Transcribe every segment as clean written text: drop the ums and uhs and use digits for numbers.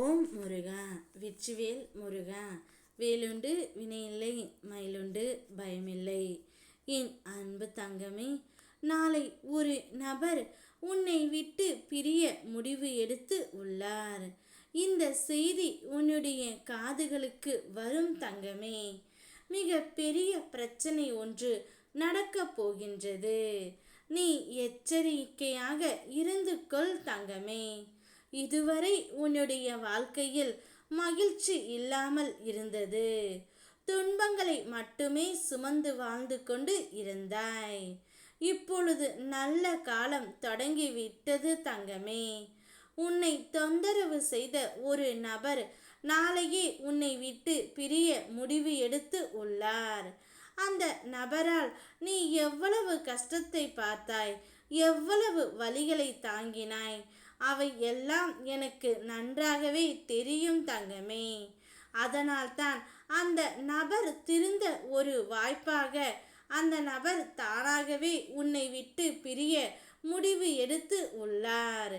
ஓம் முருகா வெற்றிவேல் முருகா. வேலுண்டு வினையில்லை, மயிலுண்டு பயமில்லை. என் அன்பு தங்கமே, நாளை ஒரு நபர் உன்னை விட்டு பிரிய முடிவு எடுத்து உள்ளார். இந்த செய்தி உன்னுடைய காதுகளுக்கு வரும் தங்கமே. மிக பெரிய பிரச்சனை ஒன்று நடக்கப் போகின்றது. நீ எச்சரிக்கையாக இருந்து கொள் தங்கமே. இதுவரை உன்னுடைய வாழ்க்கையில் மகிழ்ச்சி இல்லாமல் இருந்தது. துன்பங்களை மட்டுமே சுமந்து வாழ்ந்து கொண்டு இருந்தாய். இப்பொழுது நல்ல காலம் தொடங்கிவிட்டது தங்கமே. உன்னை தொந்தரவு செய்த ஒரு நபர் நாளையே உன்னை விட்டு பிரிய முடிவு எடுத்து உள்ளார். அந்த நபரால் நீ எவ்வளவு கஷ்டத்தை பார்த்தாய், எவ்வளவு வலிகளை தாங்கினாய், அவை எல்லாம் எனக்கு நன்றாகவே தெரியும் தங்கமே. அதனால்தான் அந்த நபர் திருந்த ஒரு வாய்ப்பாக அந்த நபர் தானாகவே உன்னை விட்டு பிரிய முடிவு எடுத்து உள்ளார்.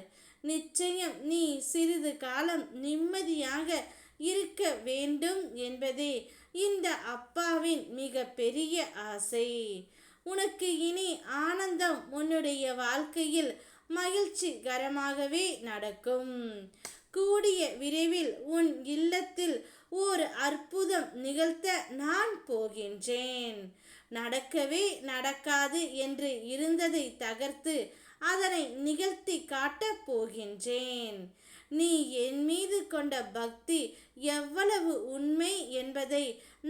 நிச்சயம் நீ சிறிது காலம் நிம்மதியாக இருக்க வேண்டும் என்பதே இந்த அப்பாவின் மிக பெரிய ஆசை. உனக்கு இனி ஆனந்தம் உன்னுடைய வாழ்க்கையில் மகிழ்ச்சிகரமாகவே நடக்கும். கூடிய விரைவில் உன் இல்லத்தில் ஓர் அற்புதம் நிகழ்த்த நான் போகின்றேன். நடக்கவே நடக்காது என்று இருந்ததை தகர்த்து அதனை நிகழ்த்தி காட்டப் போகின்றேன். நீ என் மீது கொண்ட பக்தி எவ்வளவு உண்மை என்பதை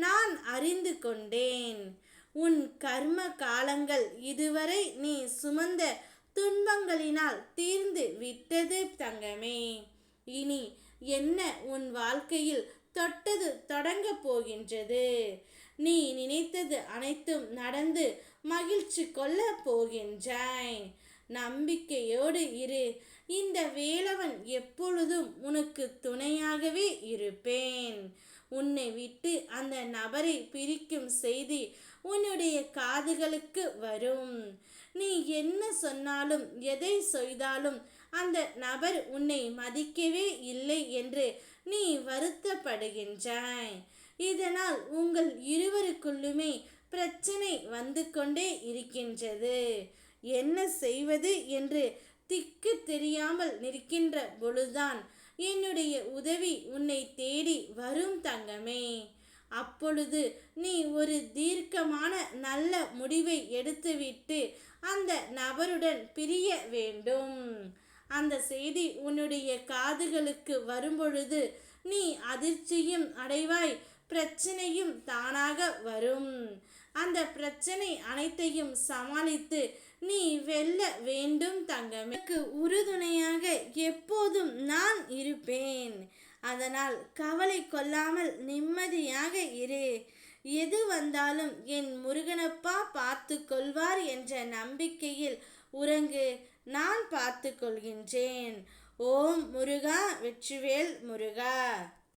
நான் அறிந்து கொண்டேன். உன் கர்ம காலங்கள் இதுவரை நீ சுமந்த துன்பங்களினால் தீர்ந்து விட்டது தங்கமே. இனி என்ன உன் வாழ்க்கையில் தொட்டது தொடங்க போகின்றது. நீ நினைத்தது அனைத்தும் நடந்து மகிழ்ச்சி கொள்ள போகின்றாய். நம்பிக்கையோடு இரு. இந்த வேலவன் எப்பொழுதும் உனக்கு துணையாகவே இருப்பேன். உன்னை விட்டு அந்த நபரை பிரிக்கும் செய்தி உன்னுடைய காதுகளுக்கு வரும். நீ என்ன சொன்னாலும் எதை செய்தாலும் அந்த நபர் உன்னை மதிக்கவே இல்லை என்று நீ வருத்தப்படுகின்றாய். இதனால் உங்கள் இருவருக்குள்ளுமே பிரச்சனை வந்து கொண்டே இருக்கின்றது. என்ன செய்வது என்று திக்கு தெரியாமல் நிற்கின்ற பொழுதுதான் என்னுடைய உதவி உன்னை தேடி வரும் தங்கமே. அப்பொழுது நீ ஒரு தீர்க்கமான நல்ல முடிவை எடுத்துவிட்டு அந்த நபருடன் பிரிய வேண்டும். அந்த செய்தி உன்னுடைய காதுகளுக்கு வரும்பொழுது நீ அதிர்ச்சியும் அடைவாய், பிரச்சனையும் தானாக வரும். அந்த பிரச்சனை அனைத்தையும் சமாளித்து நீ வெல்ல வேண்டும் தங்கமே. உறுதுணையாக எப்போதும் நான் இருப்பேன். அதனால் கவலை கொள்ளாமல் நிம்மதியாக இரு. எது வந்தாலும் என் முருகனப்பா பார்த்து கொள்வார் என்ற நம்பிக்கையில் உறங்கு. நான் பார்த்து கொள்கின்றேன். ஓம் முருகா வெற்றிவேல் முருகா.